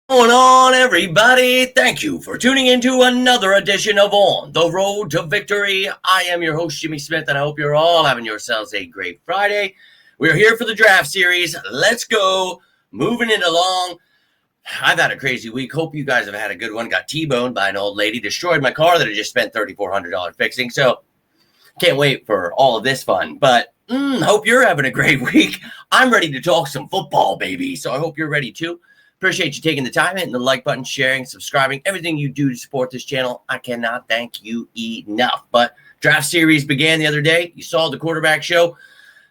Going on, everybody? Thank you for tuning into another edition of On the Road to Victory. I am your host, Jimmy Smith, and I hope you're all having yourselves a great Friday. We're here for the draft series. Let's go. Moving it along. I've had a crazy week. Hope you guys have had a good one. Got T-boned by an old lady. Destroyed my car that I just spent $3,400 fixing. So can't wait for all of this fun. But hope you're having a great week. I'm ready to talk some football, baby. So I hope you're ready too. Appreciate you taking the time, hitting the like button, sharing, subscribing, everything you do to support this channel. I cannot thank you enough. But draft series began the other day. You saw the quarterback show.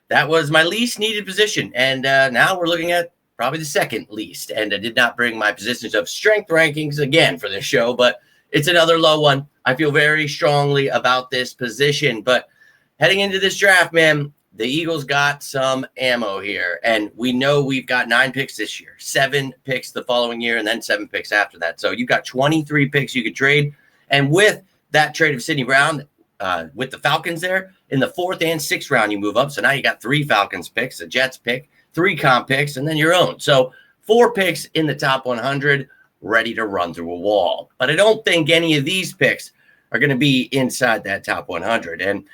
That was my least needed position. And now we're looking at probably the second least. And I did not bring my positions of strength rankings again for this show, but it's another low one. I feel very strongly about this position. But heading into this draft, man, the Eagles got some ammo here, and we know we've got 9 picks this year, 7 picks the following year, and then 7 picks after that. So you've got 23 picks you could trade. And with that trade of Sidney Brown, with the Falcons there, in the 4th and 6th round, you move up. So now you got 3 Falcons picks, a Jets pick, 3 comp picks, and then your own. So 4 picks in the top 100, ready to run through a wall. But I don't think any of these picks are going to be inside that top 100. And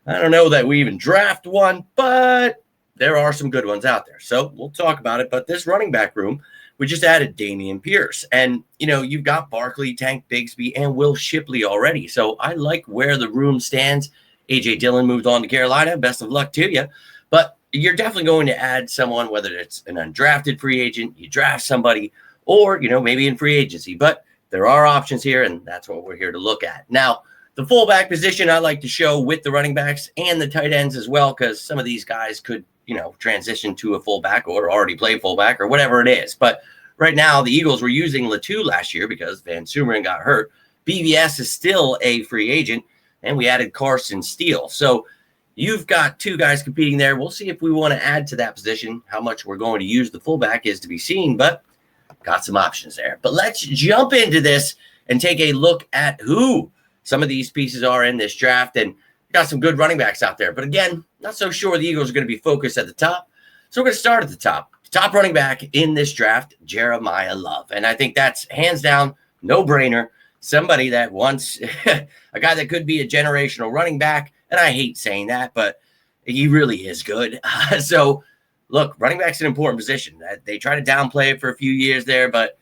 I don't know that we even draft one, but there are some good ones out there. So we'll talk about it. But this running back room, we just added Dameon Pierce. And, you've got Barkley, Tank Bigsby, and Will Shipley already. So I like where the room stands. A.J. Dillon moved on to Carolina. Best of luck to you. But you're definitely going to add someone, whether it's an undrafted free agent, you draft somebody, or, maybe in free agency. But there are options here, and that's what we're here to look at. Now, the fullback position I like to show with the running backs and the tight ends as well, because some of these guys could, transition to a fullback or already play fullback or whatever it is. But right now, the Eagles were using Latu last year because Van Sumeren got hurt. BVS is still a free agent, and we added Carson Steele. So you've got 2 guys competing there. We'll see if we want to add to that position. How much we're going to use the fullback is to be seen, but got some options there. But let's jump into this and take a look at who some of these pieces are in this draft, and got some good running backs out there. But again, not so sure the Eagles are going to be focused at the top. So we're going to start at the top. Top running back in this draft, Jeremiah Love. And I think that's hands down, no-brainer. Somebody that wants a guy that could be a generational running back. And I hate saying that, but he really is good. So look, running back's an important position. They try to downplay it for a few years there, but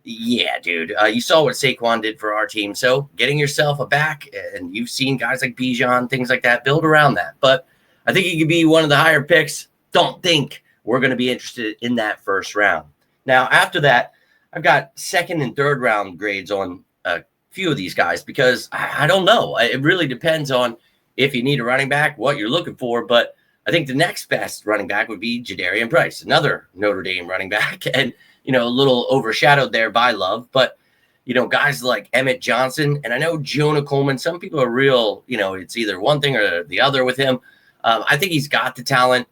yeah, dude, you saw what Saquon did for our team. So getting yourself a back, and you've seen guys like Bijan, things like that, build around that. But I think he could be one of the higher picks. Don't think we're going to be interested in that first round. Now, after that, I've got 2nd and 3rd round grades on a few of these guys because I don't know. It really depends on if you need a running back, what you're looking for. But I think the next best running back would be Jadarian Price, another Notre Dame running back. And a little overshadowed there by Love, but, guys like Emmett Johnson, and I know Jonah Coleman, some people are real, it's either one thing or the other with him. I think he's got the talent.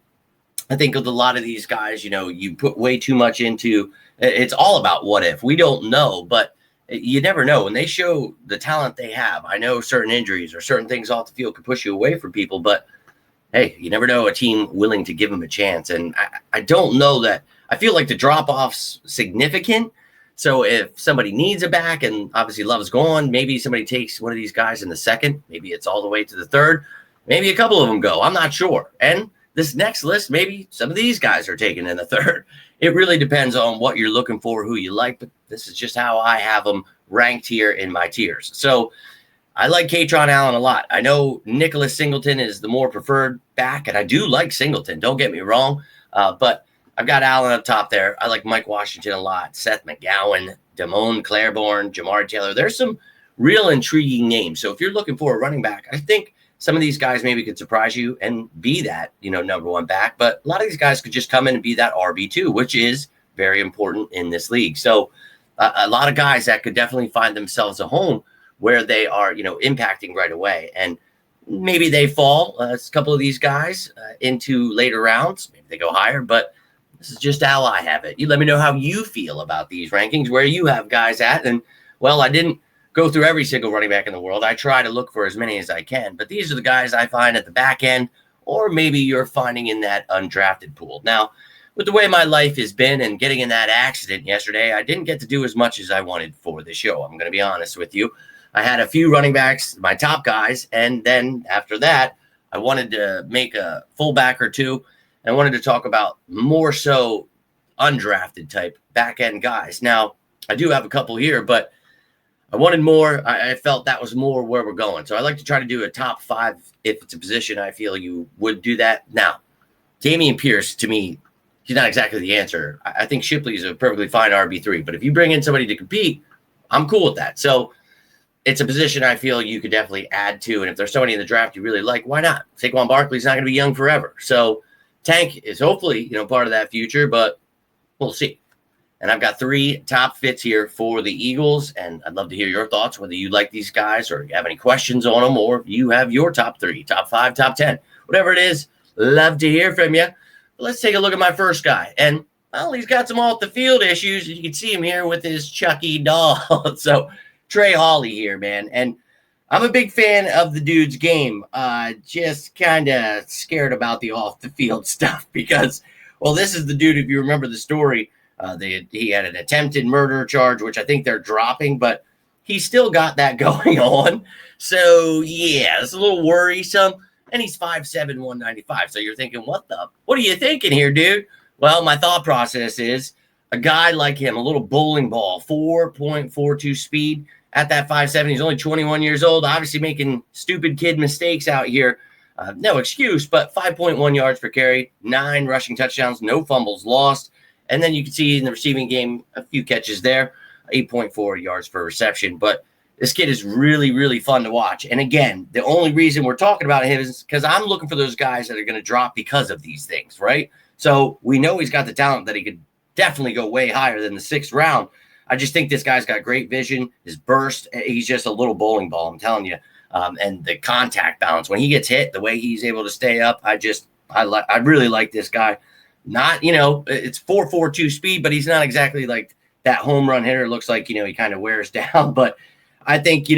I think with a lot of these guys, you put way too much into, it's all about what if. We don't know, but you never know. When they show the talent they have, I know certain injuries or certain things off the field could push you away from people, but hey, you never know a team willing to give them a chance. And I don't know that. I feel like the drop-off's significant. So if somebody needs a back and obviously Love's gone, maybe somebody takes one of these guys in the 2nd. Maybe it's all the way to the 3rd. Maybe a couple of them go. I'm not sure. And this next list, maybe some of these guys are taken in the 3rd. It really depends on what you're looking for, who you like. But this is just how I have them ranked here in my tiers. So I like Katron Allen a lot. I know Nicholas Singleton is the more preferred back, and I do like Singleton. Don't get me wrong. But I've got Allen up top there. I like Mike Washington a lot. Seth McGowan, Damone Claiborne, Jamar Taylor. There's some real intriguing names. So if you're looking for a running back, I think some of these guys maybe could surprise you and be that, number 1 back. But a lot of these guys could just come in and be that RB2, which is very important in this league. So a lot of guys that could definitely find themselves a home where they are, impacting right away. And maybe they fall, a couple of these guys, into later rounds. Maybe they go higher, but this is just how I have it. You let me know how you feel about these rankings, where you have guys at. And, well, I didn't go through every single running back in the world. I try to look for as many as I can. But these are the guys I find at the back end, or maybe you're finding in that undrafted pool. Now, with the way my life has been and getting in that accident yesterday, I didn't get to do as much as I wanted for the show. I'm going to be honest with you. I had a few running backs, my top guys, and then after that, I wanted to make a fullback or two. And I wanted to talk about more so undrafted type back end guys. Now, I do have a couple here, but I wanted more. I felt that was more where we're going. So I like to try to do a top 5 if it's a position I feel you would do that. Now, Dameon Pierce, to me, he's not exactly the answer. I think Shipley is a perfectly fine RB3, but if you bring in somebody to compete, I'm cool with that. So it's a position I feel you could definitely add to. And if there's somebody in the draft you really like, why not? Saquon Barkley's not going to be young forever. So Tank is hopefully, part of that future, but we'll see. And I've got 3 top fits here for the Eagles, and I'd love to hear your thoughts, whether you like these guys or you have any questions on them, or you have your top 3, top 5, top 10, whatever it is. Love to hear from you. But let's take a look at my first guy. And, well, he's got some off-the-field issues. You can see him here with his Chucky doll. So Trey Hawley here, man. And I'm a big fan of the dude's game. Just kind of scared about the off-the-field stuff because, well, this is the dude, if you remember the story, he had an attempted murder charge, which I think they're dropping, but he's still got that going on. So, yeah, it's a little worrisome. And he's 5'7", 195. So you're thinking, what are you thinking here, dude? Well, my thought process is a guy like him, a little bowling ball, 4.42 speed at that 5'7". He's only 21 years old, obviously making stupid kid mistakes out here. No excuse, but 5.1 yards per carry, 9 rushing touchdowns, no fumbles lost. And then you can see in the receiving game, a few catches there, 8.4 yards per reception. But this kid is really, really fun to watch. And again, the only reason we're talking about him is because I'm looking for those guys that are going to drop because of these things, right? So we know he's got the talent that he could definitely go way higher than the 6th round. I just think this guy's got great vision, his burst. He's just a little bowling ball, I'm telling you. And the contact balance, when he gets hit, the way he's able to stay up, I really like this guy. Not, it's 4.42 speed, but he's not exactly like that home run hitter. It looks like, he kind of wears down. But I think,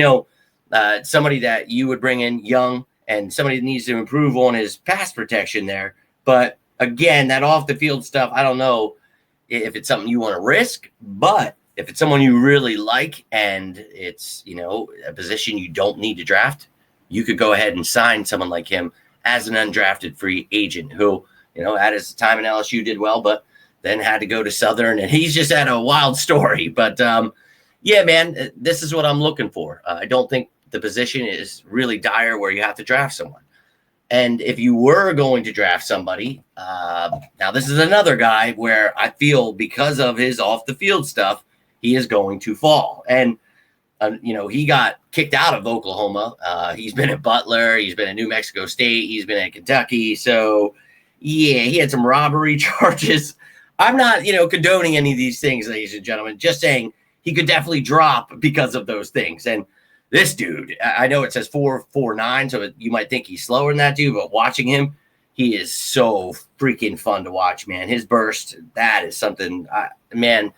somebody that you would bring in young and somebody that needs to improve on his pass protection there. But again, that off the field stuff, I don't know if it's something you want to risk, but if it's someone you really like and it's, a position you don't need to draft, you could go ahead and sign someone like him as an undrafted free agent who, at his time in LSU did well, but then had to go to Southern, and he's just had a wild story. But, yeah, man, this is what I'm looking for. I don't think the position is really dire where you have to draft someone. And if you were going to draft somebody, now this is another guy where I feel because of his off-the-field stuff, he is going to fall. And, he got kicked out of Oklahoma. He's been at Butler. He's been at New Mexico State. He's been at Kentucky. So, yeah, he had some robbery charges. I'm not, condoning any of these things, ladies and gentlemen, just saying he could definitely drop because of those things. And this dude, I know it says 4.49, so you might think he's slower than that dude, but watching him, he is so freaking fun to watch, man. His burst, that is something, man.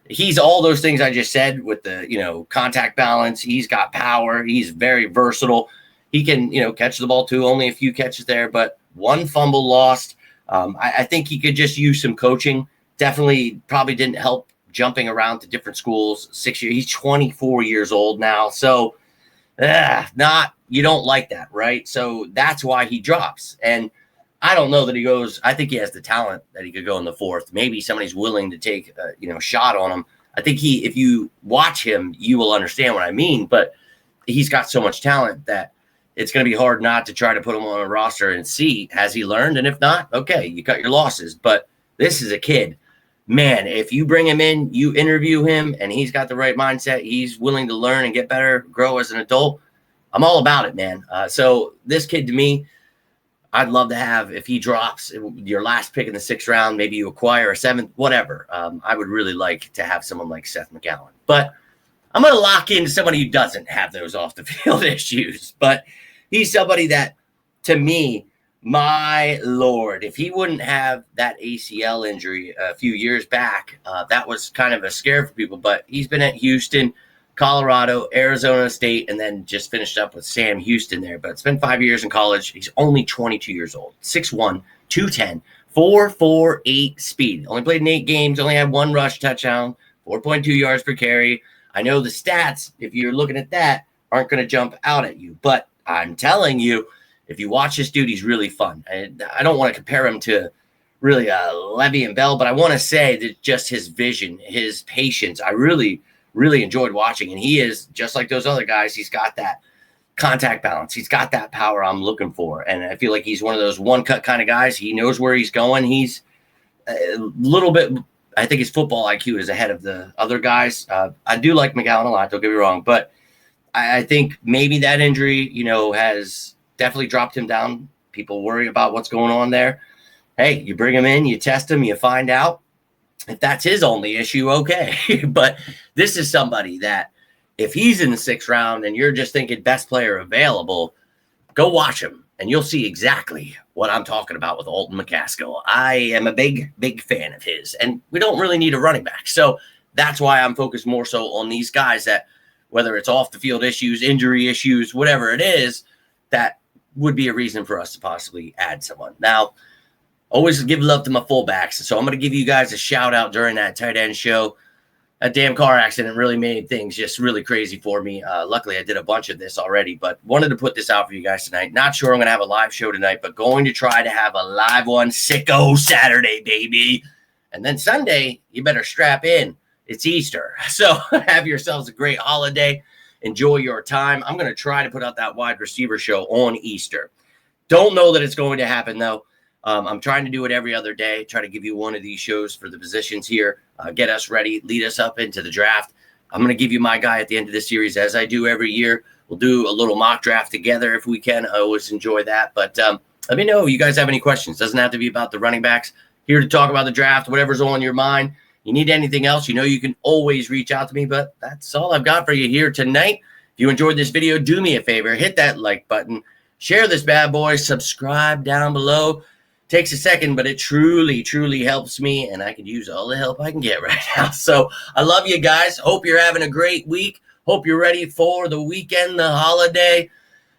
He's all those things I just said with the, contact balance. He's got power. He's very versatile. He can, catch the ball too. Only a few catches there, but 1 fumble lost. I think he could just use some coaching. Definitely probably didn't help jumping around to different schools. 6 years. He's 24 years old now. So you don't like that, right? So that's why he drops. And I don't know that he goes. I think he has the talent that he could go in the 4th. Maybe somebody's willing to take a shot on him. I think if you watch him, you will understand what I mean. But he's got so much talent that it's going to be hard not to try to put him on a roster and see, has he learned? And if not, okay, you cut your losses. But this is a kid. Man, if you bring him in, you interview him, and he's got the right mindset, he's willing to learn and get better, grow as an adult, I'm all about it, man. So this kid, to me, I'd love to have, if he drops your last pick in the 6th round, maybe you acquire a 7th, whatever. I would really like to have someone like Seth McGowan. But I'm going to lock in somebody who doesn't have those off-the-field issues. But he's somebody that, to me, my Lord, if he wouldn't have that ACL injury a few years back, that was kind of a scare for people. But he's been at Houston, Colorado, Arizona State, and then just finished up with Sam Houston there. But spent 5 years in college. He's only 22 years old. 6'1", 210, 4.48 speed. Only played in 8 games. Only had 1 rush touchdown, 4.2 yards per carry. I know the stats, if you're looking at that, aren't going to jump out at you. But I'm telling you, if you watch this dude, he's really fun. I don't want to compare him to really Le'Veon Bell, but I want to say that just his vision, his patience, I really enjoyed watching. And he is just like those other guys. He's got that contact balance. He's got that power I'm looking for. And I feel like he's one of those one-cut kind of guys. He knows where he's going. He's a little bit, I think his football IQ is ahead of the other guys. I do like McGowan a lot, don't get me wrong. But I think maybe that injury, has definitely dropped him down. People worry about what's going on there. Hey, you bring him in, you test him, you find out. If that's his only issue, okay. But this is somebody that if he's in the 6th round and you're just thinking best player available, go watch him and you'll see exactly what I'm talking about with Alton McCaskill. I am a big fan of his, and we don't really need a running back. So that's why I'm focused more so on these guys that, whether it's off the field issues, injury issues, whatever it is, that would be a reason for us to possibly add someone. Now, always give love to my fullbacks. So I'm going to give you guys a shout out during that tight end show. A damn car accident really made things just really crazy for me. Luckily, I did a bunch of this already, but wanted to put this out for you guys tonight. Not sure I'm going to have a live show tonight, but going to try to have a live one. Sicko Saturday, baby. And then Sunday, you better strap in. It's Easter. So have yourselves a great holiday. Enjoy your time. I'm going to try to put out that wide receiver show on Easter. Don't know that it's going to happen, though. I'm trying to do it every other day, try to give you one of these shows for the positions here, get us ready, lead us up into the draft. I'm going to give you my guy at the end of the series, as I do every year. We'll do a little mock draft together if we can. I always enjoy that. But let me know if you guys have any questions. Doesn't have to be about the running backs. Here to talk about the draft, whatever's on your mind. You need anything else, you can always reach out to me. But that's all I've got for you here tonight. If you enjoyed this video, do me a favor. Hit that like button. Share this bad boy. Subscribe down below. Takes a second, but it truly helps me, and I could use all the help I can get right now. So I love you guys. Hope you're having a great week. Hope you're ready for the weekend, the holiday.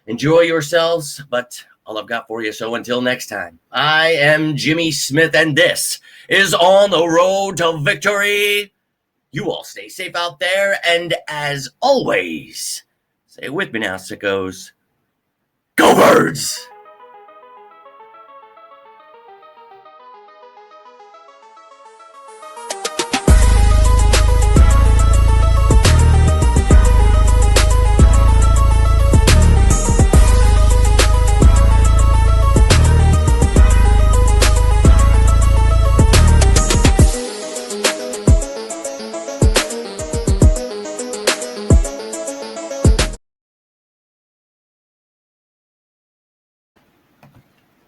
Enjoy yourselves, but all I've got for you. So until next time, I am Jimmy Smith, and this is On the Road to Victory. You all stay safe out there, and as always, say it with me now, sickos. Go Birds!